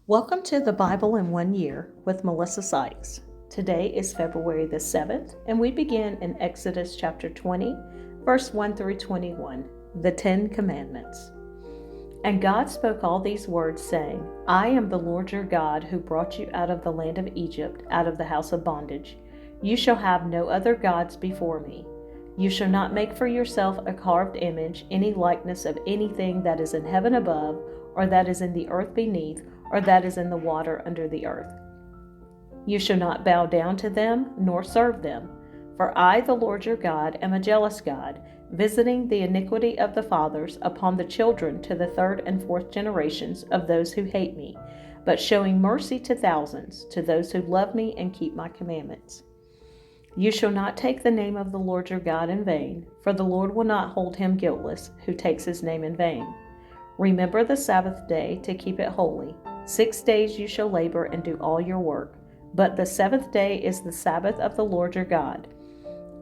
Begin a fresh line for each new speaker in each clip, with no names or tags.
Welcome to the Bible in 1 Year with Melissa Sykes. Today is February the 7th, and we begin in Exodus chapter 20, verse 1 through 21, the 10 Commandments. And God spoke all these words, saying, I am the Lord your God, who brought you out of the land of Egypt, out of the house of bondage. You shall have no other gods before me. You shall not make for yourself a carved image, any likeness of anything that is in heaven above, or that is in the earth beneath, or that is in the water under the earth. You shall not bow down to them, nor serve them. For I, the Lord your God, am a jealous God, visiting the iniquity of the fathers upon the children to the third and fourth generations of those who hate me, but showing mercy to thousands, to those who love me and keep my commandments. You shall not take the name of the Lord your God in vain, for the Lord will not hold him guiltless who takes his name in vain. Remember the Sabbath day to keep it holy. 6 days you shall labor and do all your work, but the seventh day is the Sabbath of the Lord your God.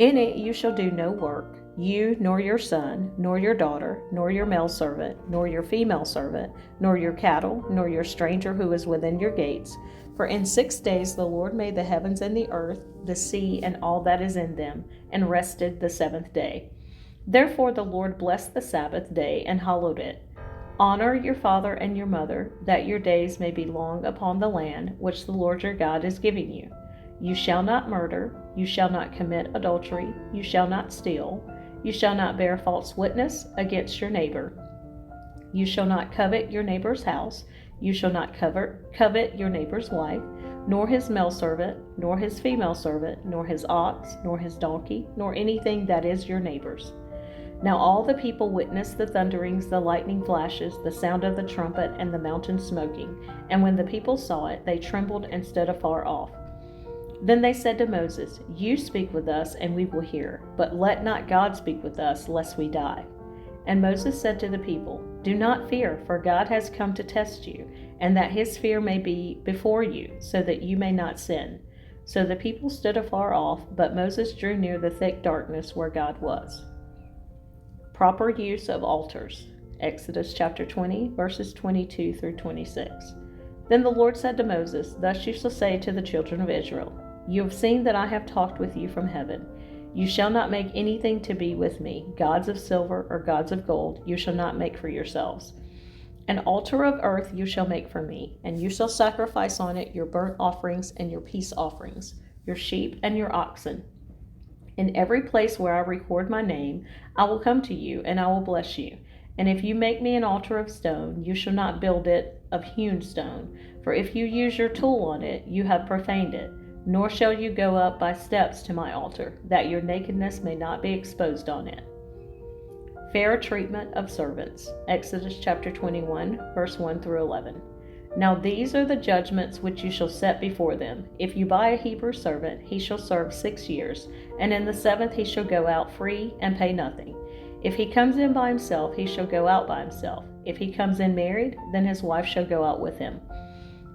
In it you shall do no work, you, nor your son, nor your daughter, nor your male servant, nor your female servant, nor your cattle, nor your stranger who is within your gates. For in 6 days the Lord made the heavens and the earth, the sea, and all that is in them, and rested the seventh day. Therefore the Lord blessed the Sabbath day and hallowed it. Honor your father and your mother, that your days may be long upon the land which the Lord your God is giving you. You shall not murder, you shall not commit adultery, you shall not steal, you shall not bear false witness against your neighbor. You shall not covet your neighbor's house, you shall not covet your neighbor's wife, nor his male servant, nor his female servant, nor his ox, nor his donkey, nor anything that is your neighbor's. Now all the people witnessed the thunderings, the lightning flashes, the sound of the trumpet, and the mountain smoking. And when the people saw it, they trembled and stood afar off. Then they said to Moses, You speak with us, and we will hear, but let not God speak with us, lest we die. And Moses said to the people, Do not fear, for God has come to test you, and that his fear may be before you, so that you may not sin. So the people stood afar off, but Moses drew near the thick darkness where God was. Proper use of altars. Exodus chapter 20, verses 22 through 26. Then the Lord said to Moses, Thus you shall say to the children of Israel, You have seen that I have talked with you from heaven. You shall not make anything to be with me, gods of silver or gods of gold, you shall not make for yourselves. An altar of earth you shall make for me, and you shall sacrifice on it your burnt offerings and your peace offerings, your sheep and your oxen. In every place where I record my name, I will come to you, and I will bless you. And if you make me an altar of stone, you shall not build it of hewn stone. For if you use your tool on it, you have profaned it. Nor shall you go up by steps to my altar, that your nakedness may not be exposed on it. Fair treatment of servants. Exodus chapter 21, verse 1 through 11. Now these are the judgments which you shall set before them. If you buy a Hebrew servant, he shall serve 6 years, and in the seventh he shall go out free and pay nothing. If he comes in by himself, he shall go out by himself. If he comes in married, then his wife shall go out with him.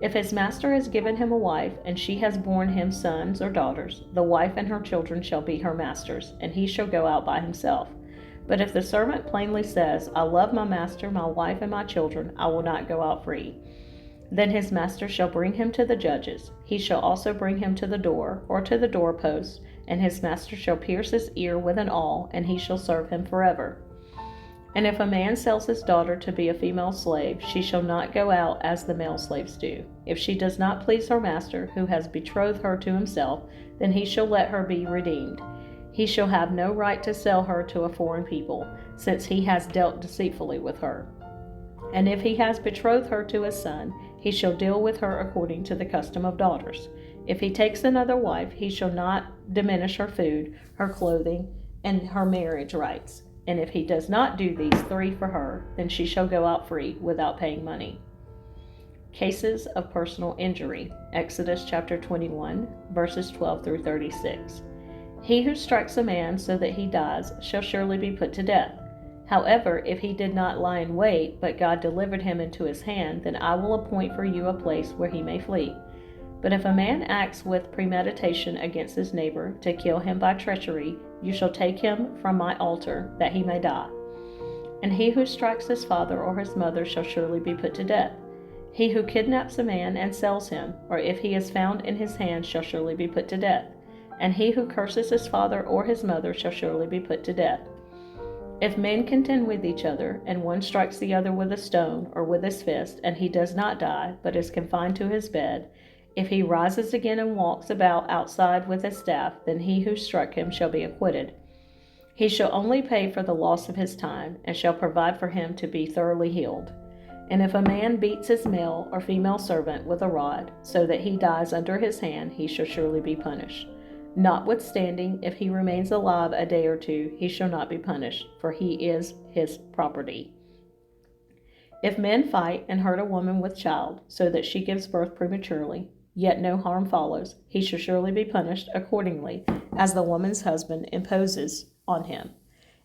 If his master has given him a wife, and she has borne him sons or daughters, the wife and her children shall be her master's, and he shall go out by himself. But if the servant plainly says, I love my master, my wife, and my children, I will not go out free. Then his master shall bring him to the judges. He shall also bring him to the door, or to the doorpost, and his master shall pierce his ear with an awl, and he shall serve him forever. And if a man sells his daughter to be a female slave, she shall not go out as the male slaves do. If she does not please her master, who has betrothed her to himself, then he shall let her be redeemed. He shall have no right to sell her to a foreign people, since he has dealt deceitfully with her. And if he has betrothed her to his son, he shall deal with her according to the custom of daughters. If he takes another wife, he shall not diminish her food, her clothing, and her marriage rights. And if he does not do these 3 for her, then she shall go out free without paying money. Cases of personal injury. Exodus chapter 21, verses 12 through 36. He who strikes a man so that he dies shall surely be put to death. However, if he did not lie in wait, but God delivered him into his hand, then I will appoint for you a place where he may flee. But if a man acts with premeditation against his neighbor to kill him by treachery, you shall take him from my altar, that he may die. And he who strikes his father or his mother shall surely be put to death. He who kidnaps a man and sells him, or if he is found in his hand, shall surely be put to death. And he who curses his father or his mother shall surely be put to death. If men contend with each other, and one strikes the other with a stone or with his fist, and he does not die, but is confined to his bed, if he rises again and walks about outside with his staff, then he who struck him shall be acquitted. He shall only pay for the loss of his time, and shall provide for him to be thoroughly healed. And if a man beats his male or female servant with a rod, so that he dies under his hand, he shall surely be punished. Notwithstanding, if he remains alive a day or two, he shall not be punished, for he is his property. If men fight and hurt a woman with child, so that she gives birth prematurely, yet no harm follows, he shall surely be punished accordingly, as the woman's husband imposes on him,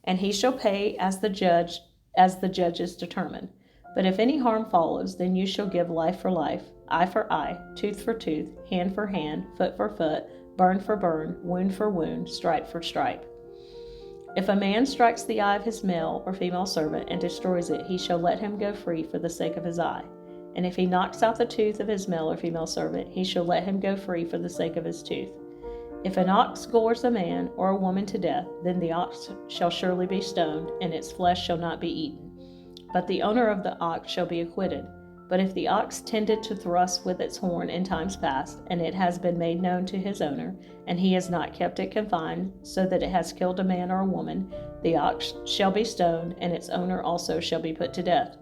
and he shall pay as the judges determine. But if any harm follows, then you shall give life for life, eye for eye, tooth for tooth, hand for hand, foot for foot, burn for burn, wound for wound, stripe for stripe. If a man strikes the eye of his male or female servant and destroys it, he shall let him go free for the sake of his eye. And if he knocks out the tooth of his male or female servant, he shall let him go free for the sake of his tooth. If an ox gores a man or a woman to death, then the ox shall surely be stoned, and its flesh shall not be eaten. But the owner of the ox shall be acquitted. But if the ox tended to thrust with its horn in times past, and it has been made known to his owner, and he has not kept it confined, so that it has killed a man or a woman, the ox shall be stoned, and its owner also shall be put to death.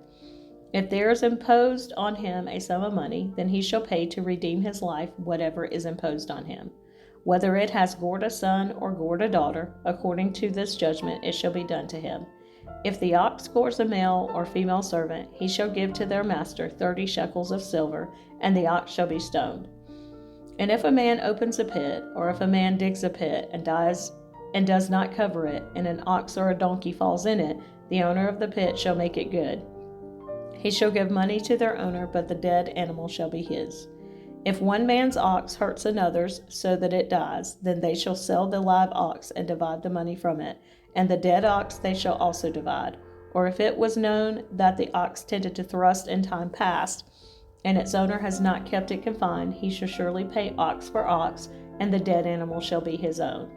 If there is imposed on him a sum of money, then he shall pay to redeem his life whatever is imposed on him. Whether it has gored a son or gored a daughter, according to this judgment it shall be done to him. If the ox gores a male or female servant, he shall give to their master 30 shekels of silver, and the ox shall be stoned. And if a man opens a pit, or if a man digs a pit and does not cover it, and an ox or a donkey falls in it, the owner of the pit shall make it good. He shall give money to their owner, but the dead animal shall be his. If one man's ox hurts another's so that it dies, then they shall sell the live ox and divide the money from it, and the dead ox they shall also divide. Or if it was known that the ox tended to thrust in time past, and its owner has not kept it confined, he shall surely pay ox for ox, and the dead animal shall be his own.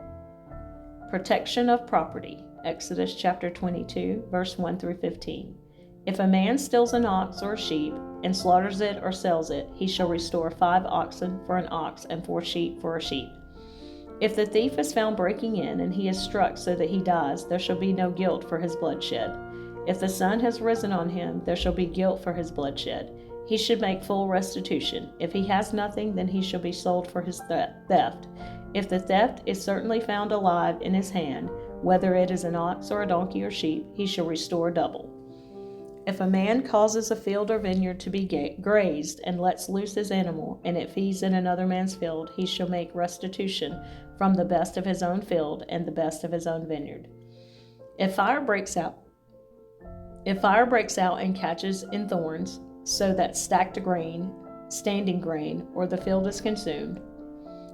Protection of property. Exodus chapter 22, verse 1 through 15. If a man steals an ox or a sheep, and slaughters it or sells it, he shall restore 5 oxen for an ox and 4 sheep for a sheep. If the thief is found breaking in, and he is struck so that he dies, there shall be no guilt for his bloodshed. If the sun has risen on him, there shall be guilt for his bloodshed. He should make full restitution. If he has nothing, then he shall be sold for his theft. If the theft is certainly found alive in his hand, whether it is an ox or a donkey or sheep, he shall restore double. If a man causes a field or vineyard to be grazed and lets loose his animal, and it feeds in another man's field, he shall make restitution from the best of his own field and the best of his own vineyard. If fire breaks out and catches in thorns, so that standing grain, or the field is consumed,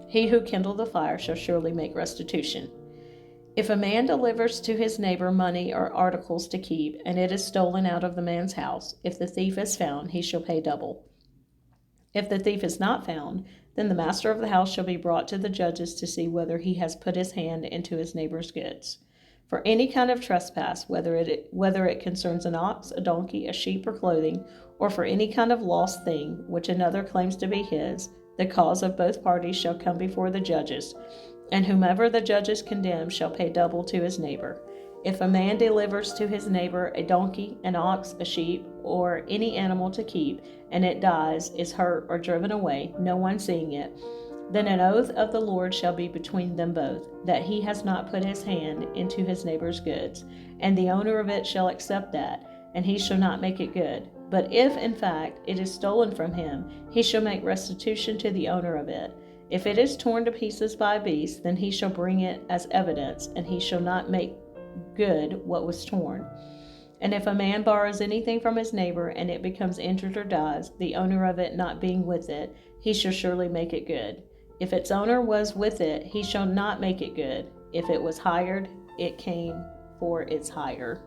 he who kindled the fire shall surely make restitution. If a man delivers to his neighbor money or articles to keep, and it is stolen out of the man's house, if the thief is found, he shall pay double. If the thief is not found, then the master of the house shall be brought to the judges to see whether he has put his hand into his neighbor's goods. For any kind of trespass, whether it concerns an ox, a donkey, a sheep, or clothing, or for any kind of lost thing which another claims to be his, the cause of both parties shall come before the judges, and whomever the judges condemn shall pay double to his neighbor. If a man delivers to his neighbor a donkey, an ox, a sheep, or any animal to keep, and it dies, is hurt, or driven away, no one seeing it, then an oath of the Lord shall be between them both, that he has not put his hand into his neighbor's goods, and the owner of it shall accept that, and he shall not make it good. But if, in fact, it is stolen from him, he shall make restitution to the owner of it. If it is torn to pieces by a beast, then he shall bring it as evidence, and he shall not make good what was torn. And if a man borrows anything from his neighbor, and it becomes injured or dies, the owner of it not being with it, he shall surely make it good. If its owner was with it, he shall not make it good. If it was hired, it came for its hire.